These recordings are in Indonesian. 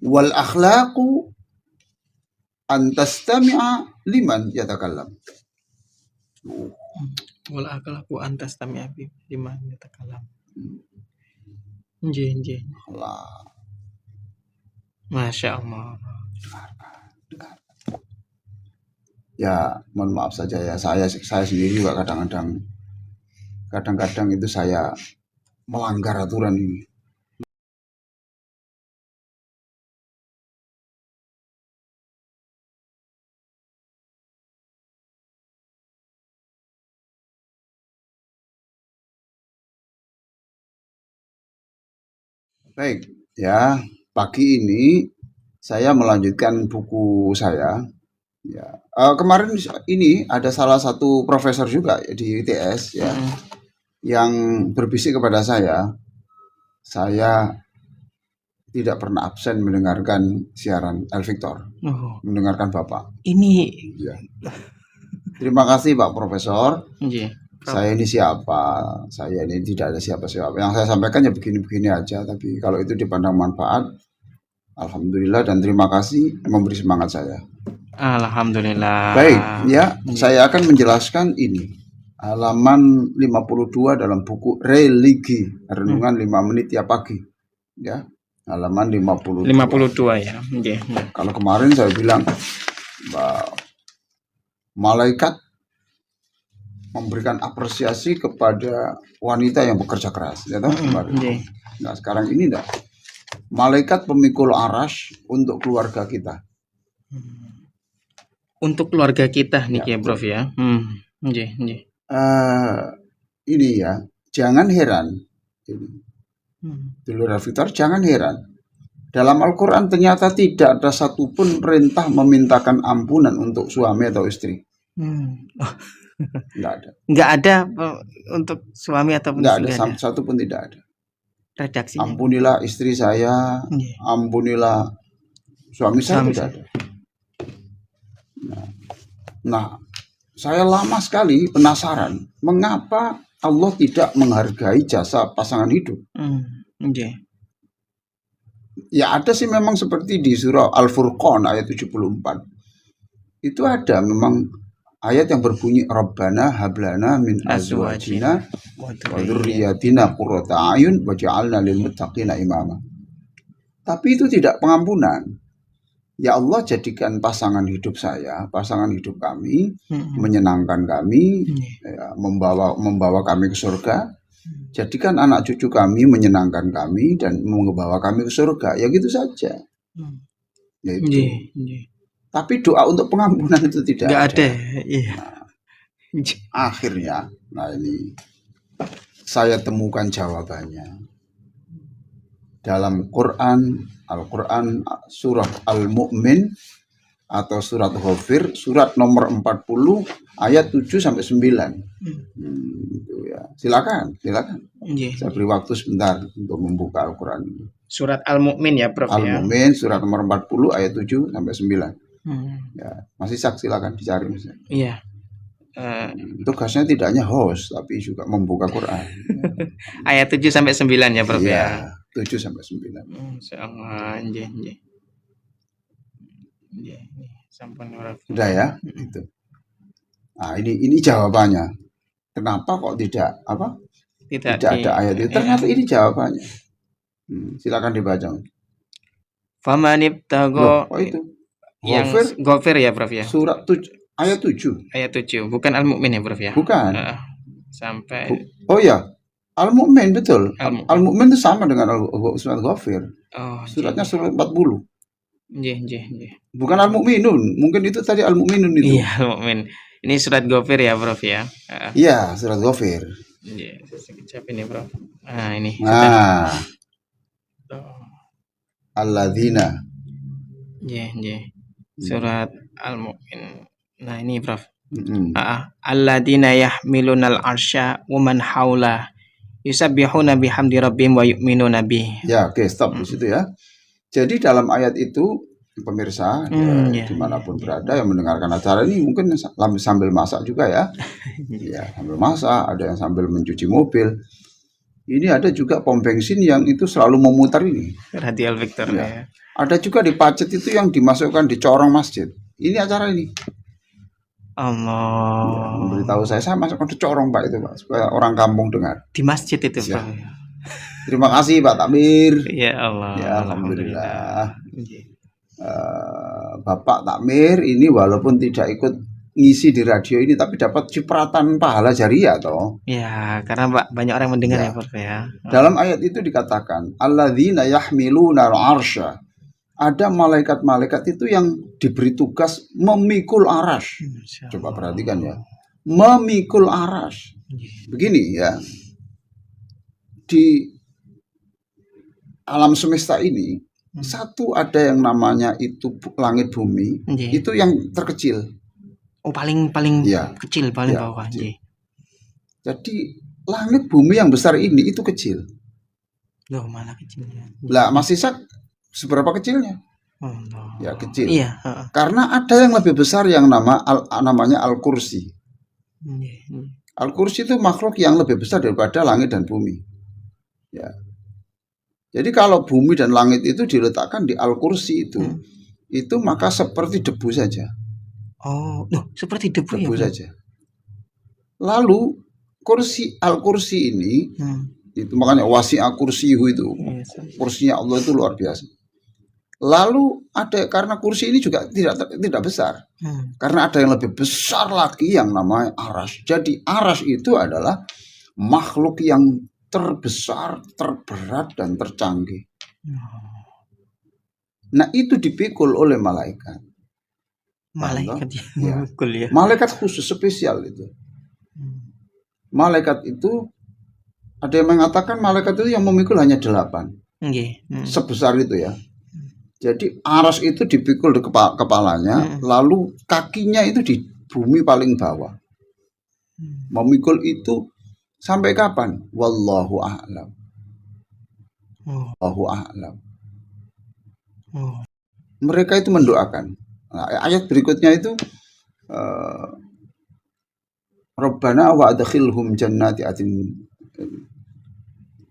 Wal akhlaqu an tastami'a liman yatakallam. Wal akhlaqu an tastami'a liman yatakallam. Nggih. Allah. Masya Allah. Ya, mohon maaf saja ya. Saya sendiri juga kadang-kadang itu saya melanggar aturan ini. Baik, ya, pagi ini saya melanjutkan buku saya. Ya, kemarin ini ada salah satu profesor juga di ITS ya, yang berbisik kepada saya tidak pernah absen mendengarkan siaran El Victor, mendengarkan Bapak. Ini. Ya. Terima kasih Pak Profesor. Saya ini siapa? Saya ini tidak ada siapa-siapa. Yang saya sampaikan ya begini-begini aja. Tapi kalau itu dipandang manfaat, alhamdulillah dan terima kasih memberi semangat saya. Alhamdulillah. Baik, ya, saya akan menjelaskan ini. Halaman 52 dalam buku Religi, Renungan 5 menit tiap pagi. Ya, halaman 52 ya. Kalau kemarin saya bilang malaikat memberikan apresiasi kepada wanita yang bekerja keras, ya toh? Nah, sekarang ini enggak. Malaikat pemikul arash untuk keluarga kita. Untuk keluarga kita nih ya, Prof ya. Ini ya, jangan heran. Dulur Victor, jangan heran. Dalam Al-Quran ternyata tidak ada satupun perintah memintakan ampunan untuk suami atau istri. Nggak ada untuk suami ataupun nggak ada, satu pun tidak ada. Redaksinya. Ampunilah istri saya, ampunilah suami saya, tidak ada. Nah, saya lama sekali penasaran mengapa Allah tidak menghargai jasa pasangan hidup. Ya ada sih memang seperti di surah Al-Furqan ayat 74. Itu ada memang ayat yang berbunyi Rabbana hablana min azwajina wa dzurriyyatina qurrata a'yun waj'alna lil muttaqina imama. Tapi itu tidak pengampunan. Ya Allah, jadikan pasangan hidup saya, pasangan hidup kami menyenangkan kami, ya, membawa kami ke surga. Jadikan anak cucu kami menyenangkan kami dan membawa kami ke surga. Ya gitu saja. Ya itu. Tapi doa untuk pengampunan itu tidak ada. Iya. Nah, akhirnya, ini saya temukan jawabannya dalam Quran, Al-Quran surah Al-Mu'min atau surat Ghafir, surat nomor 40 ayat 7 sampai 9. Itu ya. Silakan. Saya beri waktu sebentar untuk membuka Al-Quran ini. Surat Al-Mu'min ya, Prof. Al-Mu'min surat nomor 40 ayat 7 sampai 9. Ya, masih silakan dicari misalnya. Iya. Tugasnya tidak hanya host tapi juga membuka Quran. Ayat 7 sampai 9 ya, Prof ya. 7 sampai 9. Insyaallah, nggih. Sampun ora. Sudah ya, itu. Nah, ini jawabannya. Kenapa kok tidak ada ayat itu? Ternyata ini jawabannya. Silakan dibaca. Famanibtago. Oh itu. Yang Ghafir ya, Prof ya. Surat 7 ayat 7. Ayat 7, bukan Al-Mu'min ya, Prof ya. Bukan. Sampai Oh ya. Al-Mu'min betul. Al-Mu'min itu sama dengan surat Ghafir. Suratnya surat 40. Nggih. Bukan Al-Mu'minun. Mungkin itu tadi Al-Mu'minun itu. Iya, Al-Mu'min. Ini surat Ghafir ya, Prof ya. Iya, surat Ghafir. Nggih, sekejap ini, Prof. Nah, ini. Alladzina. Nggih. Surat Al-Mu'min. Nah, ini, Prof. Alladzina yahmilunal arsya wa man haula yusabbihuna bihamdi rabbihim wa yu'minuna bih. Ya, oke, stop di situ ya. Jadi dalam ayat itu pemirsa dimanapun berada yang mendengarkan acara ini mungkin sambil masak juga ya. Ya, sambil masak, ada yang sambil mencuci mobil. Ini ada juga pom bensin yang itu selalu memutar ini. Radial vector Ya. ya. Ada juga di Pacet itu yang dimasukkan di corong masjid. Ini acara ini. Ya, Allah. memberitahu saya masukkan di corong Pak itu Pak, supaya orang kampung dengar. Di masjid itu, Ya. Prof. Terima kasih Pak Takmir. Ya Allah. Ya, alhamdulillah. Nggih. Bapak Takmir ini walaupun tidak ikut ngisi di radio ini tapi dapat cipratan pahala jariah toh. Ya, karena banyak orang mendengar Ya. ya, Prof ya. Dalam ayat itu dikatakan alladzina yahmiluna al-arsya. Ada malaikat-malaikat itu yang diberi tugas memikul aras. Masya Coba Allah. perhatikan ya. Memikul aras. Nggih. Begini ya. Di alam semesta ini satu ada yang namanya itu langit bumi. Nggih. Itu yang terkecil. Oh, paling Ya. kecil, paling Ya, bawah. kecil. Nggih. Jadi langit bumi yang besar ini itu kecil. Loh, malah kecilnya. Lah Mas Ishak seberapa kecilnya? Allah. Ya kecil. Iya, heeh. Karena ada yang lebih besar yang namanya Al-Kursi. Nggih, nggih. Al-Kursi itu makhluk yang lebih besar daripada langit dan bumi. Ya. Jadi kalau bumi dan langit itu diletakkan di Al-Kursi itu maka seperti debu saja. Oh, loh, seperti debu ya, Debu Prof? saja. Lalu Al-Kursi ini itu makanya wasi'a kursiyuhu itu. Yes. Kursinya Allah itu luar biasa. Lalu ada karena kursi ini juga tidak besar. Karena ada yang lebih besar lagi yang namanya aras. Jadi aras itu adalah makhluk yang terbesar, terberat dan tercanggih. Nah, itu dipikul oleh malaikat. Malaikat Ya. memikul ya. Malaikat khusus spesial itu. Malaikat itu ada yang mengatakan malaikat itu yang memikul hanya 8. Nggih. Sebesar itu ya. Jadi aras itu dipikul di kepalanya, lalu kakinya itu di bumi paling bawah. Memikul itu sampai kapan? Wallahu a'lam. Wallahu a'lam. Mereka itu mendoakan. Nah, ayat berikutnya itu Rabbana wa adkhilhum jannati atin.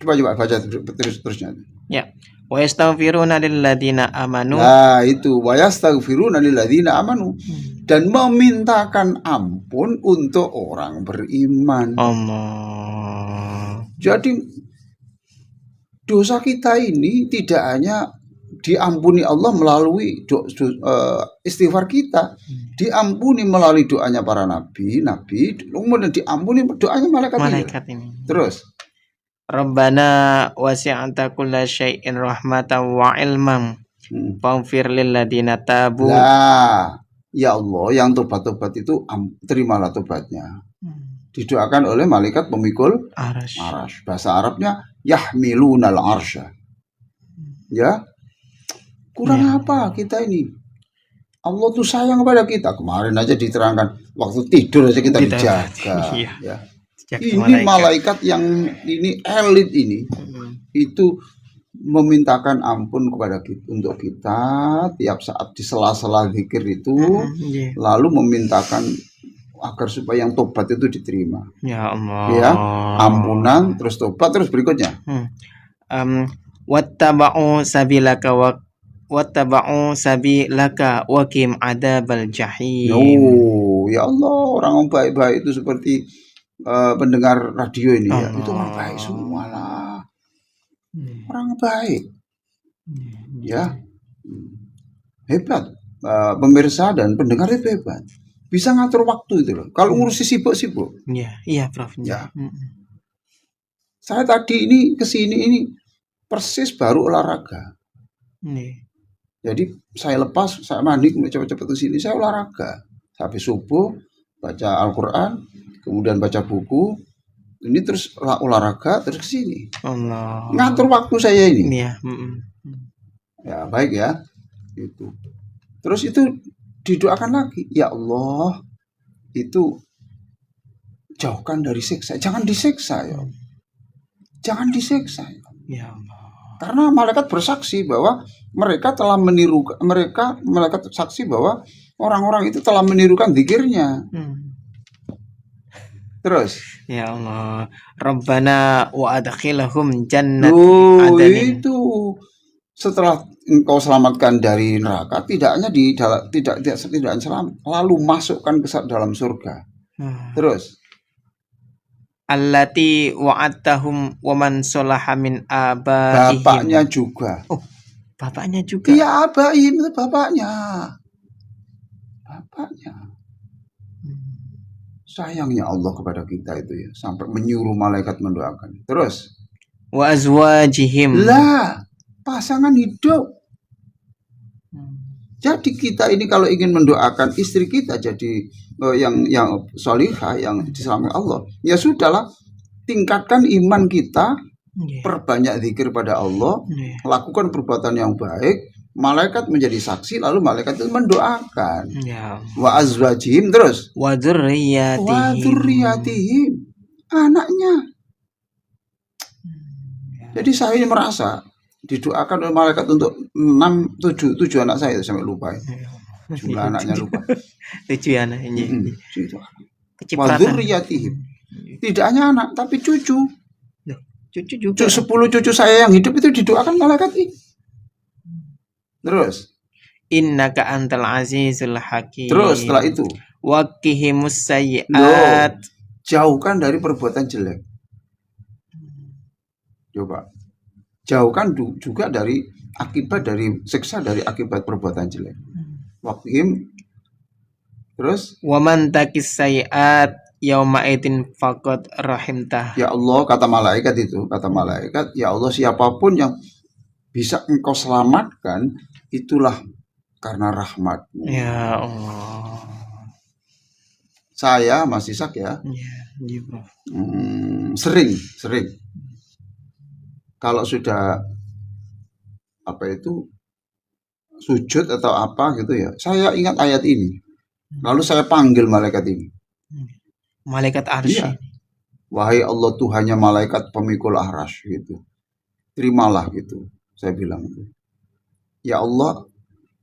Coba baca terusnya. Ya. Wa yastaghfiruna lilladzina amanu. Nah, itu wa yastaghfiruna lilladzina amanu dan memintakan ampun untuk orang beriman. Allah. Jadi dosa kita ini tidak hanya diampuni Allah melalui istighfar kita, diampuni melalui doanya para nabi, kemudian diampuni doanya malaikat ini. Terus Rabbana wasi'ata kulla syai'in rahmatan wa ilman faghfir lil ladzina tabu. Nah, ya Allah, yang tobat-tobat itu terimalah tobatnya. Didoakan oleh malaikat pemikul aras. Bahasa Arabnya yahmilunal arsya. Ya. Kurang apa kita ini? Allah tuh sayang kepada kita. Kemarin aja diterangkan waktu tidur aja kita dijaga. Iya. Ya. Ini malaikat yang ini elit ini itu memintakan ampun kepada kita, untuk kita tiap saat di sela-sela zikir itu, lalu memintakan agar supaya yang tobat itu diterima. Ya Allah. Ya, ampunan terus tobat terus berikutnya. Wattaba'u sabilaka wa qim adzabal jahim. Oh, ya Allah, orang baik-baik itu seperti pendengar radio ini ya. Itu orang baik semua lah. Orang baik. Ya. Hebat. Pemirsa dan pendengar itu hebat. Bisa ngatur waktu itu loh. Kalau ngurusi sibuk-sibuk. Iya, Prof. Ya. Saya tadi ini kesini ini persis baru olahraga. Jadi saya lepas, saya mandi, cepat-cepat ke sini, saya olahraga. Habis subuh baca Al-Qur'an, kemudian baca buku, ini terus olahraga, terus ke sini. Allah. Ngatur waktu saya ini. Iya. Ya, baik ya. Itu. Terus itu didoakan lagi, ya Allah, itu jauhkan dari siksa. Jangan disiksa ya. Jangan disiksa ya. Ya Allah. Karena malaikat bersaksi bahwa mereka telah menirukan, malaikat saksi bahwa orang-orang itu telah menirukan zikirnya. Terus, Ya Allah. Rabbana wa adkhilhum jannati loh adnin. itu setelah engkau selamatkan dari neraka, tidak hanya di dalam tidak selam, lalu masukkan ke dalam surga. Terus, Allati wa'adtahum wa man sholaha min abaihim. bapaknya juga. Oh, bapaknya juga. Iya, abaihim itu bapaknya. Bapaknya. Sayangnya Allah kepada kita itu ya, sampai menyuruh malaikat mendoakan. Terus, Wa azwajihim. lah, pasangan hidup. Jadi kita ini kalau ingin mendoakan istri kita jadi yang solihah, yang diselamatkan Allah, ya sudahlah, tingkatkan iman kita, perbanyak zikir pada Allah, lakukan perbuatan yang baik, malaikat menjadi saksi, lalu malaikat itu mendoakan. Wa azwajihim, terus Wa dzurriyyatihim, anaknya. Jadi saya ini merasa didoakan oleh malaikat untuk 7 anak saya, sampai lupa ya. Jumlah anaknya lupa. 7 anak ini. Wa dzurriyyatihim. Tidak hanya anak, tapi cucu. Cucu juga. 10 cucu saya yang hidup itu didoakan malaikat ini. Terus, innaka antal azizul hakim. Terus setelah itu, waqihimus sayyi'at. Jauhkan dari perbuatan jelek. Coba. Jauhkan juga dari akibat dari siksa dari akibat perbuatan jelek. Waqihim. Terus, waman takis sayyi'at yauma idin faqad rahimtah. Ya Allah, kata malaikat, ya Allah, siapapun yang bisa engkau selamatkan, itulah karena rahmat-Mu. Ya Allah. Saya Mas Ishak ya. Ya, Bro. Sering kalau sudah sujud atau apa gitu ya, saya ingat ayat ini. Lalu saya panggil malaikat ini. Malaikat arsy. Iya. Wahai Allah, Tuhannya malaikat pemikul arsy gitu. Terimalah gitu. Saya bilang, ya Allah,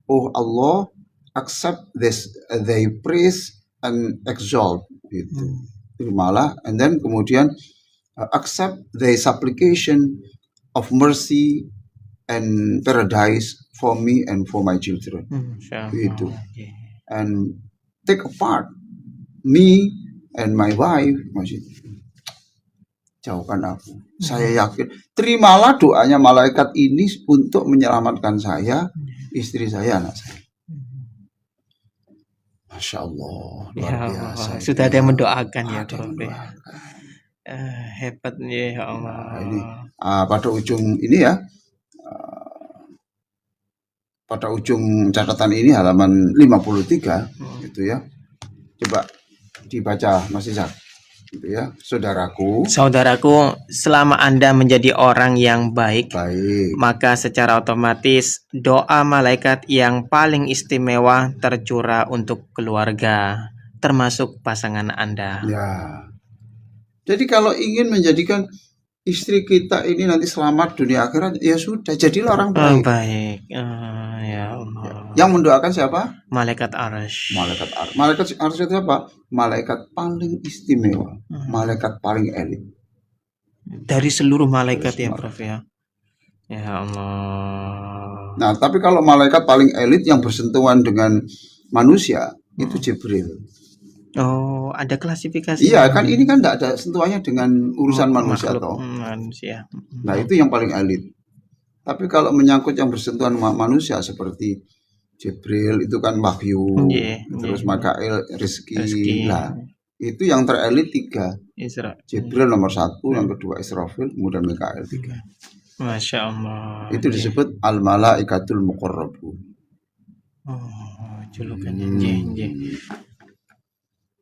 oh Allah, accept this, they praise and exalt gitu. Terimalah, and then kemudian accept the supplication of mercy and paradise for me and for my children. Gitu. And take apart me and my wife, jauhkan aku. Saya yakin, terimalah doanya malaikat ini untuk menyelamatkan saya, istri saya, anak saya. Masya Allah, luar biasa. Sudah ada yang mendoakan ya, Prof. Hebat nih, ya Allah. Ini pada ujung ini ya, pada ujung catatan ini halaman 53 gitu ya. Coba dibaca Mas Ishak. Gitu ya. Saudaraku, selama Anda menjadi orang yang baik, maka secara otomatis doa malaikat yang paling istimewa tercurah untuk keluarga, termasuk pasangan Anda. Ya. Jadi kalau ingin menjadikan istri kita ini nanti selamat dunia akhirat, ya sudah, jadilah orang baik. Ya Allah. Yang mendoakan siapa? Malaikat arsy. Malaikat arsy itu apa? Malaikat paling istimewa, malaikat paling elit. Dari seluruh malaikat ya, Prof ya. Ya Allah. Nah, tapi kalau malaikat paling elit yang bersentuhan dengan manusia itu Jibril. Oh, ada klasifikasi. Iya, kan ini kan tidak ada sentuhannya dengan urusan manusia toh. Manusia. Nah, itu yang paling elit. Tapi kalau menyangkut yang bersentuhan manusia seperti Jibril itu kan wahyu, terus Mikail rezeki. Nah, itu yang terelit 3. Jibril nomor 1, yang kedua Israfil, kemudian Mikail 3. Masya Allah. Itu disebut al-malaikatul muqarrabun. Oh, julukannya.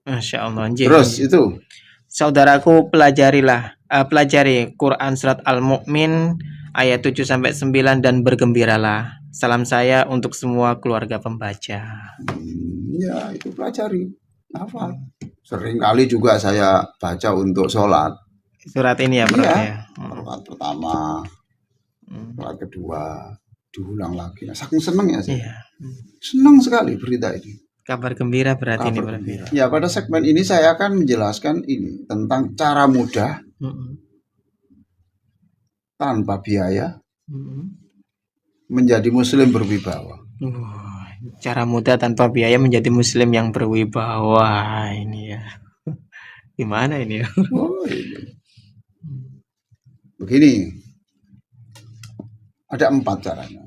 Masya Allah. Terus itu, saudaraku, pelajari Quran surat Al-Mu'min ayat 7-9 dan bergembiralah. Salam saya untuk semua keluarga pembaca. Ya, itu pelajari. Hafal. Sering kali juga saya baca untuk sholat. Surat ini ya, Prof ya. Surat pertama, surat kedua, diulang lagi. Nah, saking senang ya saya. Senang sekali berita ini. Kabar gembira berarti ini Kabar berarti. gembira. Ya, pada segmen ini saya akan menjelaskan ini tentang cara mudah tanpa biaya menjadi muslim berwibawa. Cara mudah tanpa biaya menjadi muslim yang berwibawa ini ya. Gimana ini ya? Ini. Begini, ada 4 caranya.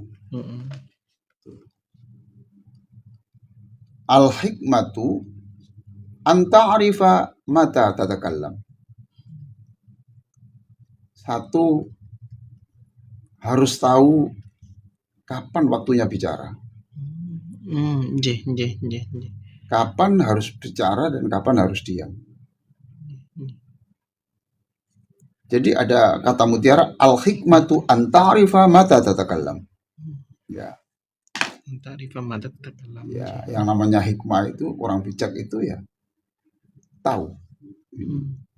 Al-hikmatu an ta'rifa mata tatakallam. 1, harus tahu kapan waktunya bicara. Kapan harus bicara dan kapan harus diam. Jadi ada kata mutiara al-hikmatu an ta'rifa mata tatakallam. Ya. Ya, yang namanya hikmah itu, orang bijak itu ya tahu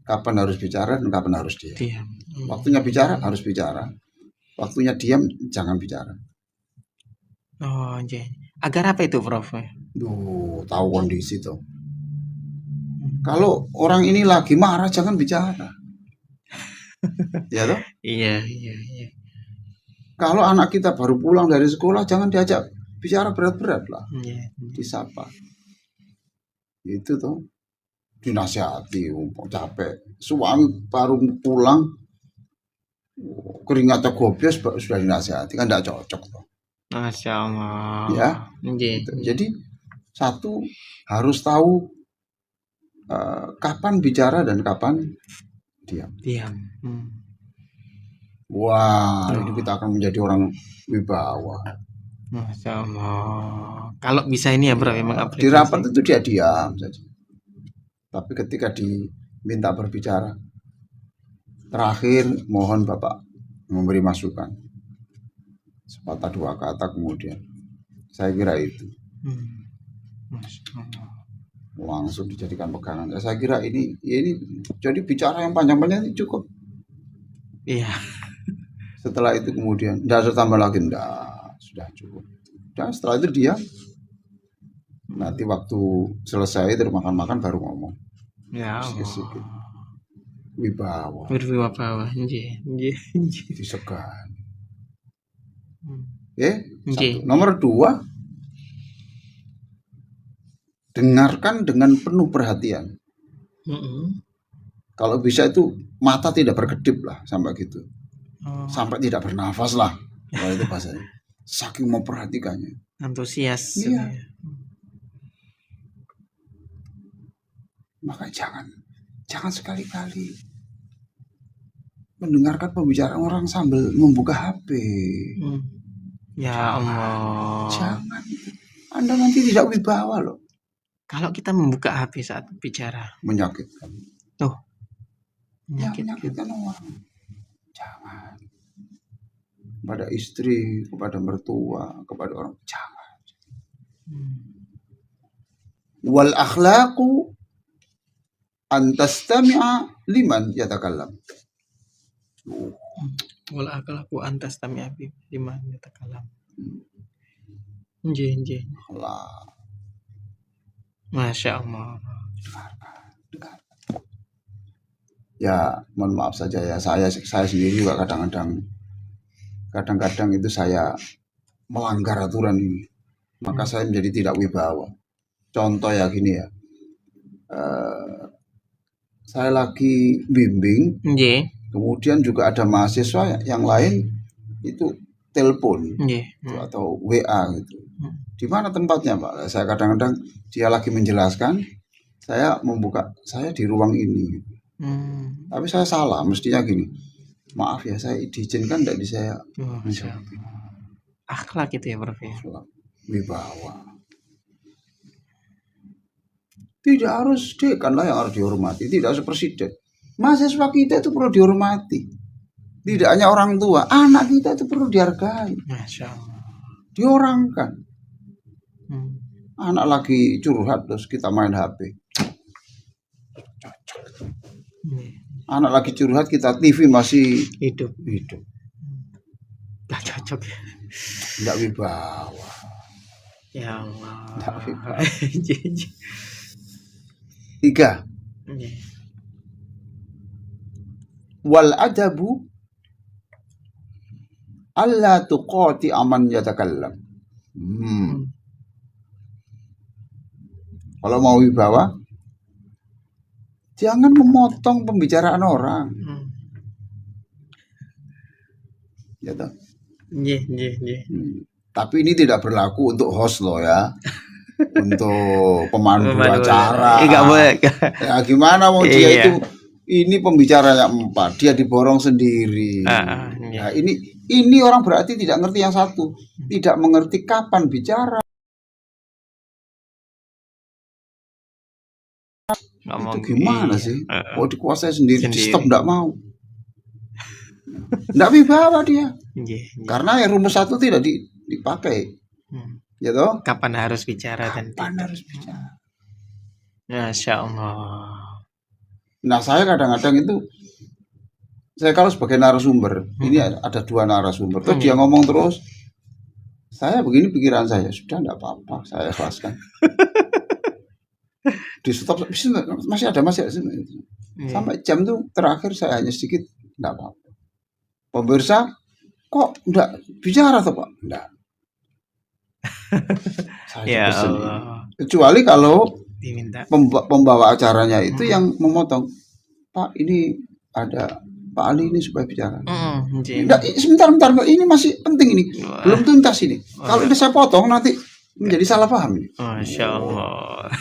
kapan harus bicara dan kapan harus diam. Waktunya bicara harus bicara, waktunya diam jangan bicara. Agar apa itu, Prof? Tahu kondisi tuh. Kalau orang ini lagi marah jangan bicara. Ya toh? Iya. Kalau anak kita baru pulang dari sekolah jangan diajak bicara berat-berat lah. Disapa. Itu tuh. Dinasihati, capek. Suami baru pulang keringatnya gobias sudah dinasihati, kan tidak cocok tuh. Masya Allah. Ya. Gitu. Jadi 1 harus tahu kapan bicara dan kapan diam. Wah, ini kita akan menjadi orang wibawa. Masya Allah. Kalau bisa ini ya, Bro, memang aplikasi. Di rapat itu dia diam saja. Tapi ketika diminta berbicara, terakhir mohon Bapak memberi masukan. Sepatah 2 kata kemudian. Saya kira itu. Langsung dijadikan pegangan. Saya kira ini jadi bicara yang panjang-panjang ini cukup. Iya. Setelah itu kemudian tidak usah tambah lagi, sudah cukup. Dan setelah itu dia nanti waktu selesai terus makan-makan baru ngomong. Ya. Wibawa. Disegan. Oke. 1. Nomor 2, dengarkan dengan penuh perhatian. Kalau bisa itu mata tidak berkedip lah sampai gitu. Sampai tidak bernafas lah. Kalau itu bahasanya. Saking memperhatikannya. Antusias. Iya. Maka jangan sekali-kali mendengarkan pembicaraan orang sambil membuka HP. Ya Allah. Jangan. Anda nanti tidak wibawa loh. Kalau kita membuka HP saat bicara, menyakitkan. Menyakitkan orang. Jangan. Kepada istri, kepada mertua, kepada orang, jangan. Wal akhlaqu an tastami'a liman yatakallam. Wal akhlaqu an tastami'a liman yatakallam. Allah. Masya Allah. Ya, mohon maaf saja ya, saya sendiri juga kadang-kadang itu saya melanggar aturan ini, maka saya menjadi tidak wibawa. Contoh ya gini ya, saya lagi bimbing, kemudian juga ada mahasiswa yang lain itu telepon atau WA gitu. Di mana tempatnya, Pak? Saya kadang-kadang dia lagi menjelaskan, saya di ruang ini. Tapi saya salah, mestinya gini. Maaf ya, saya diizinkan tidak di saya. Akhlak itu ya, Prof. Wibawa. Tidak harus dekan lah yang harus dihormati, tidak harus presiden. Mahasiswa kita itu perlu dihormati. Tidak hanya orang tua, anak kita itu perlu dihargai. Masya Allah. Diorangkan. Anak lagi curhat terus kita main HP. Anak lagi curhat kita TV masih hidup. Gak cocok. Tidak wibawa. Ya Allah. Nggak wibawa. Iya, iya. 3. Iya. Wal adabu alla tuqati aman yatakallam. Kalau mau wibawa, jangan memotong pembicaraan orang. Ya toh? Iya, iya, iya. Tapi ini tidak berlaku untuk host loh ya. Untuk pemandu Pemandu acara. nggak boleh. Ya gimana mau dia Iya. itu, ini pembicaranya 4, dia diborong sendiri. Iya. Nah, ini orang berarti tidak ngerti yang satu, tidak mengerti kapan bicara. Ngomong, Itu gimana iya. sih? Oh dikuasai sendiri, di Sendiri. stop nggak mau. Nggak wibawa dia. Iya, iya. Karena yang rumus 1 tidak dipakai. Ya toh? Kapan harus bicara dan Kapan tidak. harus bicara. Masya Allah. Nah, saya kadang-kadang itu, saya kalau sebagai narasumber, ini ada 2 narasumber, terus dia ngomong terus, saya begini pikiran saya, sudah enggak apa-apa, saya ikhlaskan. Di stop, masih ada. Sampai jam tuh terakhir saya hanya sedikit, enggak apa-apa. Pemirsa, kok enggak bicara tuh Pak? Enggak. Saya Ya pesen ini. Allah. Kecuali kalau Diminta. pembawa acaranya itu yang memotong, Pak ini ada Pak Ali ini supaya bicara. Enggak, sebentar, ini masih penting ini, belum tuntas ini. Kalau ini saya potong nanti menjadi salah paham ini. Masya Allah.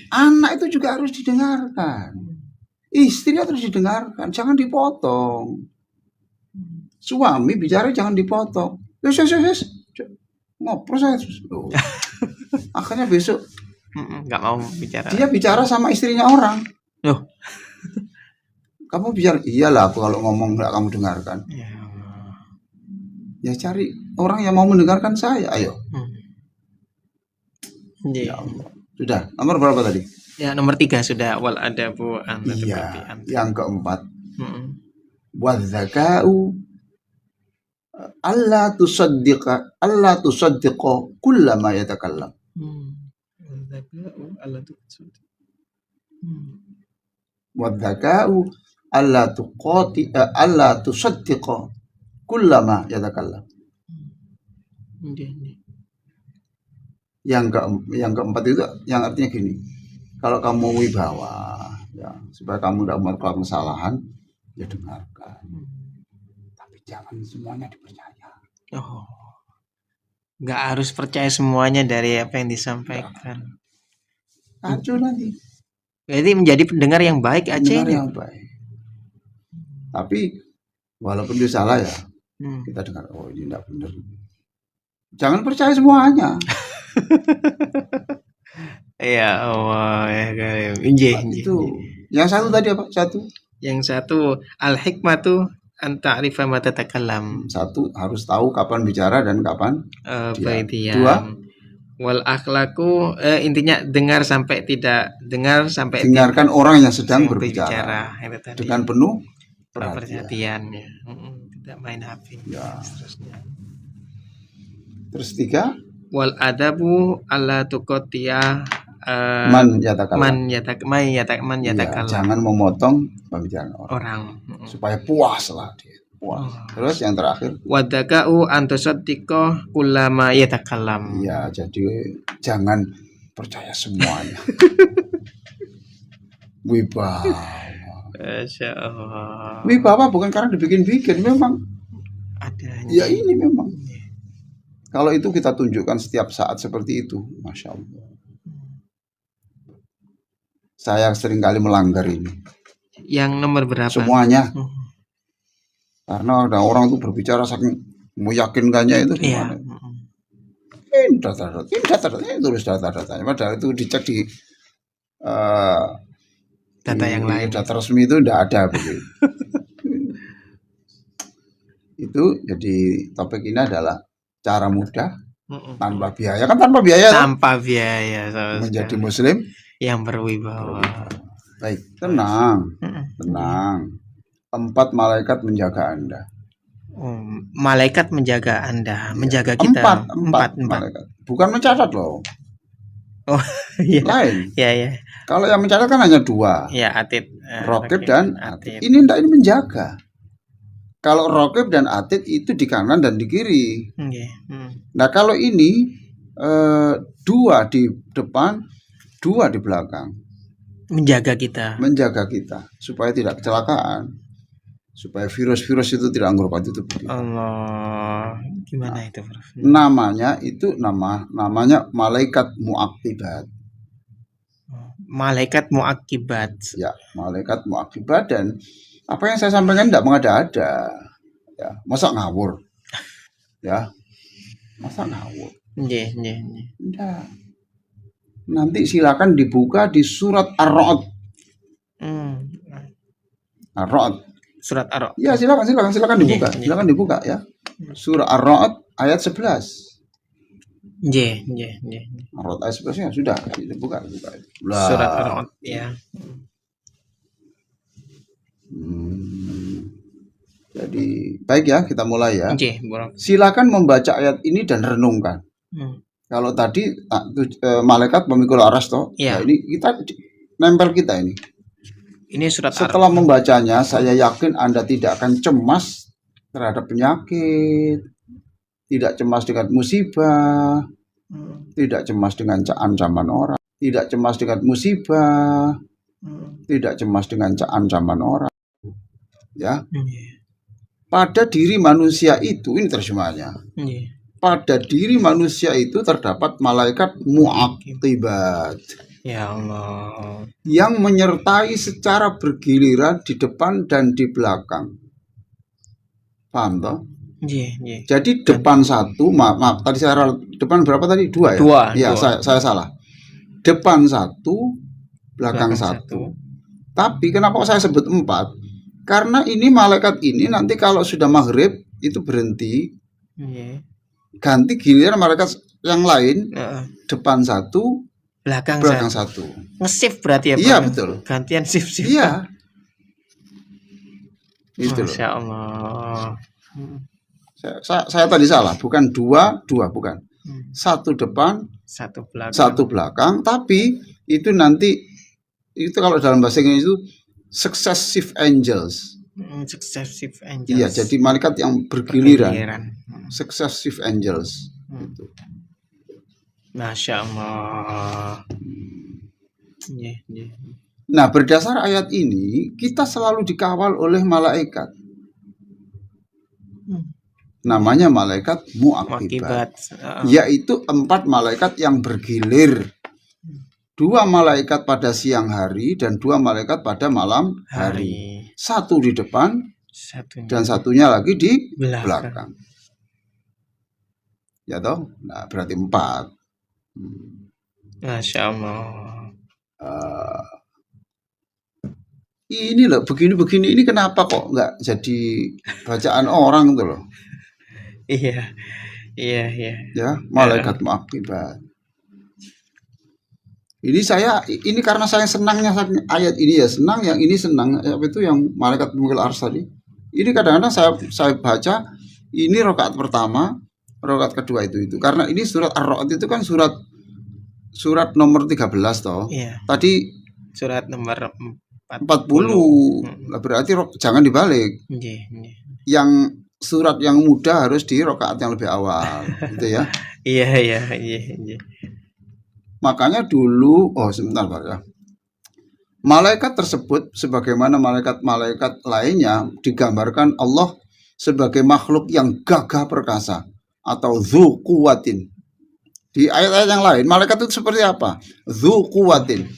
Anak itu juga harus didengarkan, istri harus didengarkan, jangan dipotong. Suami bicara jangan dipotong. Yes. Ngobrol saya terus. Akhirnya besok nggak mau bicara. Dia bicara sama istrinya orang. Loh. Kamu bicara, iyalah aku kalau ngomong nggak kamu dengarkan. Ya cari orang yang mau mendengarkan saya, ayo. Ya Allah. Sudah, nomor berapa tadi? Ya, nomor 3 sudah. Wal adabu anta. Iya, yang keempat. Wadzaka'u alla tusaddiqa kullama yatakallam. Wadzaka'u alla tusaddiqa kullama yatakallam. Yang keempat itu yang artinya gini, kalau kamu wibawa ya, supaya kamu tidak melakukan kesalahan, ya dengarkan, tapi jangan semuanya dipercaya. Nggak harus percaya semuanya dari apa yang disampaikan. Kacau nanti. Jadi menjadi pendengar yang baik aja. Pendengar yang baik. Tapi walaupun dia salah ya, kita dengar, oh ini tidak benar. Jangan percaya semuanya. Ya Allah ya Karim. Itu yang satu tadi apa? Yang satu al-hikmatu an ta'rifa ma tatakallam. 1 harus tahu kapan bicara dan kapan diam. 2 wal akhlaku intinya dengarkan orang yang sedang berbicara dengan penuh perhatian ya. Tidak main HP ya. Seterusnya. Terus 3 wal adabu alla tuqtiya man yatakallam. yatakallam. Jangan memotong pembicaraan orang. Supaya puas lah dia. Puas. Terus yang terakhir wadaka'u antusaddiqa kullama yatakallam. Iya, jadi jangan percaya semuanya. Wibawa. Masya Allah. Wibawa bukan karena dibikin-bikin, memang adanya. Ya ini memang. Kalau itu kita tunjukkan setiap saat seperti itu, Masya Allah. Saya seringkali melanggar ini. Yang nomor berapa? Semuanya. Karena ada orang itu berbicara saking meyakinkannya itu gimana? Ini tulis data-datanya. Padahal itu dicek di data yang lain. Data resmi itu tidak ada begitu. Itu jadi topik ini adalah cara mudah tanpa biaya, kan tanpa biaya menjadi muslim yang berwibawa. Baik, tenang. 4 malaikat menjaga Anda. Malaikat menjaga Anda, Ya, menjaga kita. empat malaikat. Bukan mencatat loh. Oh, iya. Lain. Ya. Kalau yang mencatat kan hanya 2. Ya, Atid. Raqib dan Atid. Ini menjaga. Kalau Raqib dan Atid itu di kanan dan di kiri. Nah, kalau ini 2 di depan, 2 di belakang. Menjaga kita supaya tidak kecelakaan, supaya virus-virus itu tidak anggur itu. Allah, gimana itu, Prof? Namanya malaikat muaqibat. Malaikat muaqibat. Ya, malaikat muaqibat. Dan apa yang saya sampaikan tidak mengada-ada. Ya, masa ngawur. Ya. Masa ngawur. Enggak. Nanti silakan dibuka di surat Ar-Ra'd. Ar-Ra'd. Surat Ar-Ra'd. Ya, silakan dibuka. Silakan dibuka ya. Surah Ar-Ra'd ayat 11. Ar-Ra'd ayat 11 sudah dibuka. Surat Ar-Ra'd ya. Jadi baik ya, kita mulai ya. Bro. Silakan membaca ayat ini dan renungkan. Kalau tadi malaikat memikul aras toh, ya. Nah, ini kita nempel kita ini. Ini surat Setelah membacanya, saya yakin Anda tidak akan cemas terhadap penyakit, tidak cemas dengan musibah, tidak cemas dengan ancaman orang, tidak cemas dengan musibah, tidak cemas dengan ancaman orang. Ya. Pada diri manusia itu, ini terjemahannya. Pada diri manusia itu terdapat malaikat muaqibat. Ya Allah. Yang menyertai secara bergiliran di depan dan di belakang. Paham toh? Jadi depan 1, maaf tadi saya depan berapa tadi? 2 ya? 2. Saya salah. Depan 1, belakang 1. Tapi kenapa saya sebut 4? Karena ini malaikat ini nanti kalau sudah maghrib itu berhenti, ganti giliran malaikat yang lain, depan 1, belakang 1. Nge-shift berarti ya Pak? Iya betul. Gantian shift. Iya. Itu Masya Allah. Saya tadi salah, bukan 2 bukan. 1 depan, 1 belakang. Tapi itu nanti itu kalau dalam bahasa Inggris itu successive angels. Iya, jadi malaikat yang bergiliran. Successive angels. Gitu. Masya Allah. Nah, berdasar ayat ini kita selalu dikawal oleh malaikat. Namanya malaikat muaqibat. Yaitu 4 malaikat yang bergilir. 2 malaikat pada siang hari dan 2 malaikat pada malam hari. 1 di depan dan 1-nya lagi di belakang. Ya toh? Nah, berarti 4. Masya Allah. Ini loh, begini-begini ini kenapa kok nggak jadi bacaan orang tuh loh? Iya. Ya, malaikat muaqibat. Ini karena saya senangnya ayat ini ya, senang yang ini senang, apa itu yang malaikat pemikul arsy tadi. Ini kadang-kadang saya baca ini rakaat pertama, rakaat kedua itu. Karena ini surat Ar-Ra'd itu kan surat nomor 13 toh. Iya. Tadi surat nomor 40. Berarti jangan dibalik. Yang surat yang mudah harus di rakaat yang lebih awal, gitu ya. Iya. Makanya dulu, sebentar Pak ya. Malaikat tersebut sebagaimana malaikat-malaikat lainnya digambarkan Allah sebagai makhluk yang gagah perkasa atau dzu quwwatin. Di ayat-ayat yang lain malaikat itu seperti apa? Dzu quwwatin.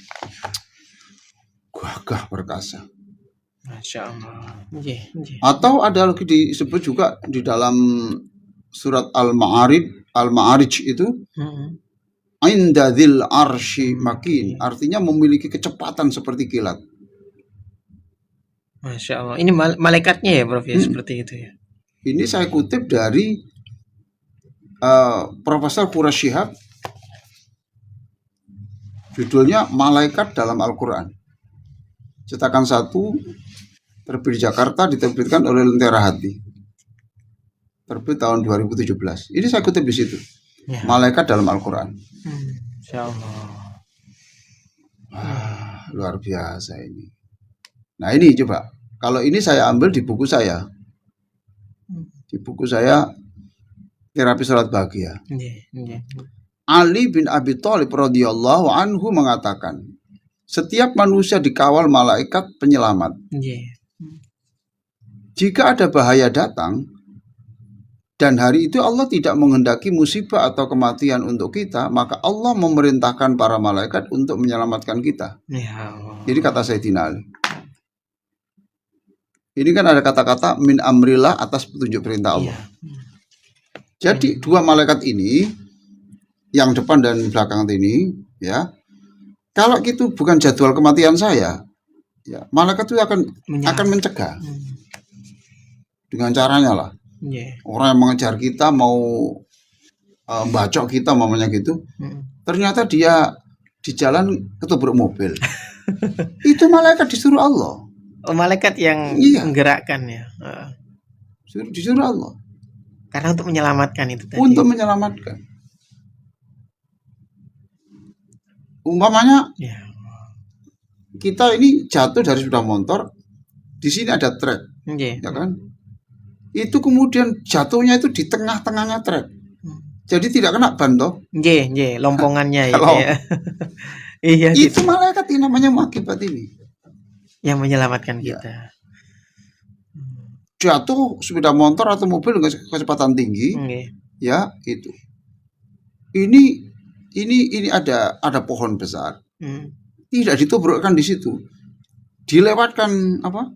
Gagah perkasa. Masya Allah. Atau ada lagi disebut juga di dalam surat Al-Ma'arij itu. Inda dzil arsy makin, artinya memiliki kecepatan seperti kilat. Masya Allah. Ini malaikatnya ya Prof ya, seperti itu ya. Ini saya kutip dari Profesor Quraish Shihab. Judulnya Malaikat dalam Al-Quran. Cetakan 1, terbit di Jakarta, diterbitkan oleh Lentera Hati. terbit tahun 2017. Ini saya kutip di situ. Ya. Malaikat dalam Al-Quran. Insyaallah. Luar biasa ini. Nah ini coba, kalau ini saya ambil di buku saya. Di buku saya Terapi Salat Bahagia. Ali bin Abi Thalib radhiyallahu anhu mengatakan, setiap manusia dikawal malaikat penyelamat. Jika ada bahaya datang, dan hari itu Allah tidak menghendaki musibah atau kematian untuk kita, maka Allah memerintahkan para malaikat untuk menyelamatkan kita. Jadi kata Sayyidina Ali. Ini kan ada kata-kata min amrillah, atas petunjuk perintah Allah. Jadi dua malaikat ini, yang depan dan belakang ini, ya, kalau itu bukan jadwal kematian saya, ya, malaikat itu akan mencegah. Dengan caranya lah. Orang yang mengejar kita mau bacok kita mamanya gitu, ternyata dia di jalan ketabrak mobil. Itu malaikat disuruh Allah. Malaikat yang menggerakkan ya. Disuruh Allah. Karena untuk menyelamatkan itu tadi. Untuk menyelamatkan. Umpamanya kita ini jatuh dari sepeda motor, di sini ada trek, ya kan? Itu kemudian jatuhnya itu di tengah-tengahnya trek. Jadi tidak kena ban toh? Lompongannya itu ya. Iya, itu gitu. Malaikat ini namanya muakibat ini. Yang menyelamatkan kita. Jatuh sepeda motor atau mobil dengan kecepatan tinggi, ya itu. Ini ada pohon besar. Tidak ditubrukkan di situ. Dilewatkan apa?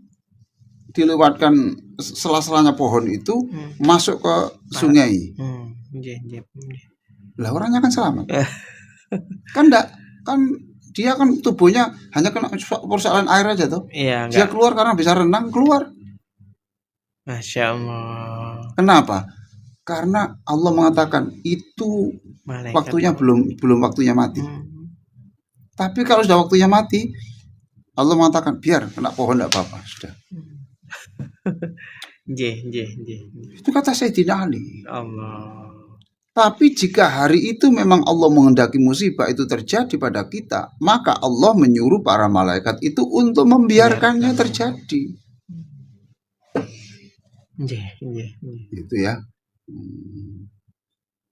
Dilewatkan sela-selanya pohon itu masuk ke sungai. Lah orangnya kan selamat. Kan enggak, kan dia kan tubuhnya hanya kena persoalan air aja tuh. Dia keluar karena bisa renang, keluar. Masya Allah. Kenapa? Karena Allah mengatakan itu malaikat waktunya belum waktunya mati. Tapi kalau sudah waktunya mati, Allah mengatakan biar kena pohon enggak apa-apa, sudah. Itu kata Sayyidina Ali. Allah. Tapi jika hari itu memang Allah menghendaki musibah itu terjadi pada kita, maka Allah menyuruh para malaikat itu untuk membiarkannya terjadi. Itu ya.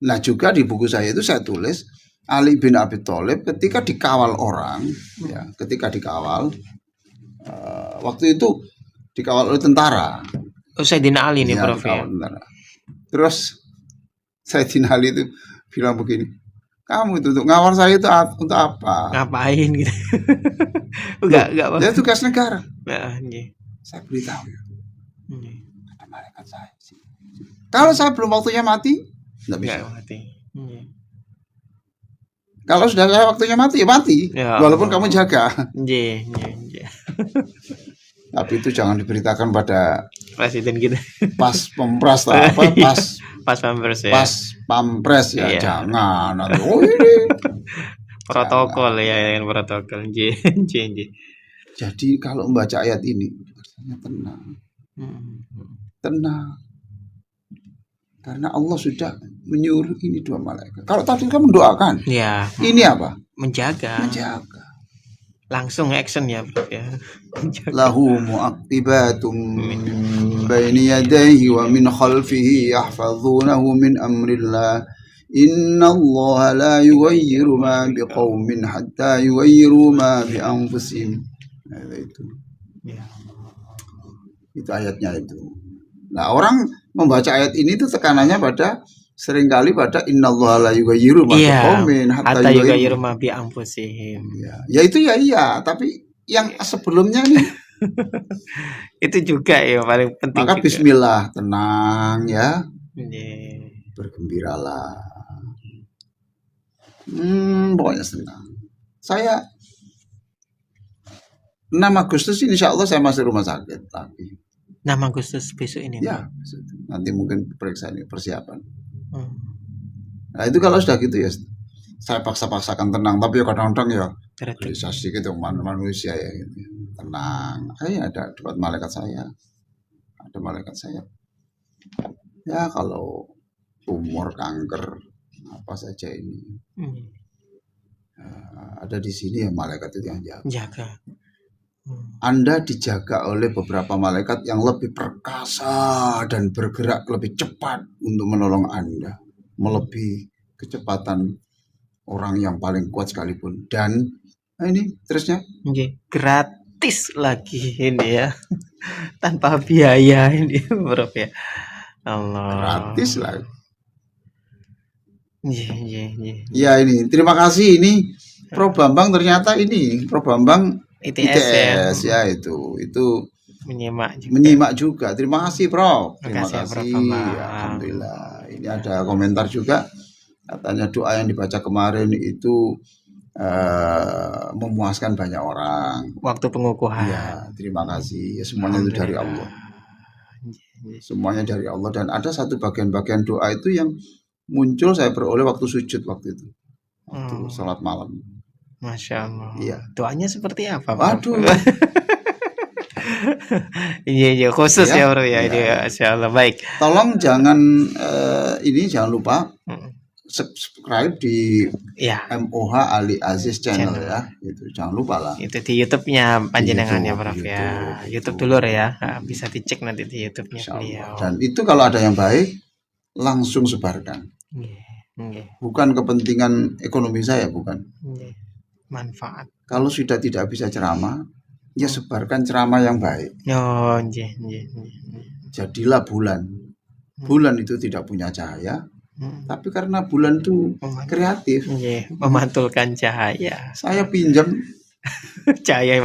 Nah juga di buku saya itu saya tulis Ali bin Abi Thalib ketika dikawal orang, ya, ketika dikawal waktu itu dikawal oleh tentara. Sayyidina Ali nih, Prof. Terus Sayyidina Ali itu bilang begini, kamu itu untuk ngawal saya itu untuk apa? Ngapain gitu? Enggak. Ya tugas negara. Saya beritahu. Ada malaikat saya. Kalau saya belum waktunya mati, enggak bisa. Mati. Kalau sudah saya waktunya mati, ya mati. Walaupun kamu jaga. Tapi itu jangan diberitakan pada presiden gitu. Pas pampres apa? Pas pampres ya. Pas pampres ya, jangan. Oh ini protokol jangan. Ya, protokol. Jadi kalau membaca ayat ini tenang. Tenang. Karena Allah sudah menyuruh ini dua malaikat. Kalau tadi kan mendoakan. Ya. Ini apa? Menjaga. Langsung action ya, Prof ya. Lahu mu'aqibatum min baini yadayhi wa min khalfihi yahfazunahu min amrillah. Inna Allah la yughayyiru ma biqaumin hatta yughayyiru ma bi anfusihim. Itu. Itu ayatnya itu. Nah, orang membaca ayat ini tuh tekanannya pada seringkali pada innallaha la yughayyiru ma biqaumin hatta yughayyiru ma bi anfusihim. Ya itu ya, tapi yang sebelumnya nih itu juga ya paling penting. Maka juga. Bismillah, tenang ya. Bergembiralah. Pokoknya senang. Saya 6 Agustus insya Allah saya masih rumah sakit lagi. 6 Agustus besok ini. Ya, nanti mungkin periksa ini persiapan. Nah itu kalau sudah gitu ya, saya paksa-paksakan tenang, tapi ya kadang-kadang ya bisa sedikit manusia ya gitu. Tenang, ada buat malaikat saya, ada malaikat saya. Ya kalau tumor, kanker, apa saja ini ada di sini ya malaikat itu yang jaga. Jaga. Anda dijaga oleh beberapa malaikat yang lebih perkasa dan bergerak lebih cepat untuk menolong Anda, melebihi kecepatan orang yang paling kuat sekalipun. Dan ini terusnya gratis lagi ini ya, tanpa biaya ini Prof ya. Allah. Gratis lah. Ya ini terima kasih ini Prof Bambang, ternyata ini Prof Bambang ITS ya itu menyimak juga. Terima kasih Prof. Terima kasih. Alhamdulillah. Ini ada komentar juga, katanya doa yang dibaca kemarin itu memuaskan banyak orang waktu pengukuhan. Ya, terima kasih. Ya, semuanya itu dari Allah. Semuanya dari Allah. Dan ada satu bagian-bagian doa itu yang muncul saya peroleh waktu sujud waktu itu, waktu sholat malam. Masya Allah. Iya. Doanya seperti apa, Bro? Waduh. Iya khusus ya Bro ya. Masya Allah. Baik. Tolong jangan jangan lupa subscribe di MOH Ali Aziz channel ya. Itu jangan lupa lah. Itu di YouTube-nya panjenengan ya Prof ya. YouTube dulu ya. Bisa dicek nanti di YouTube-nya beliau. Dan itu kalau ada yang baik langsung sebarkan. Bukan kepentingan ekonomi saya, bukan. Manfaat. Kalau sudah tidak bisa ceramah, ya sebarkan ceramah yang baik. Jadilah bulan. Bulan itu tidak punya cahaya, tapi karena bulan itu kreatif, memantulkan cahaya. Saya pinjam cahaya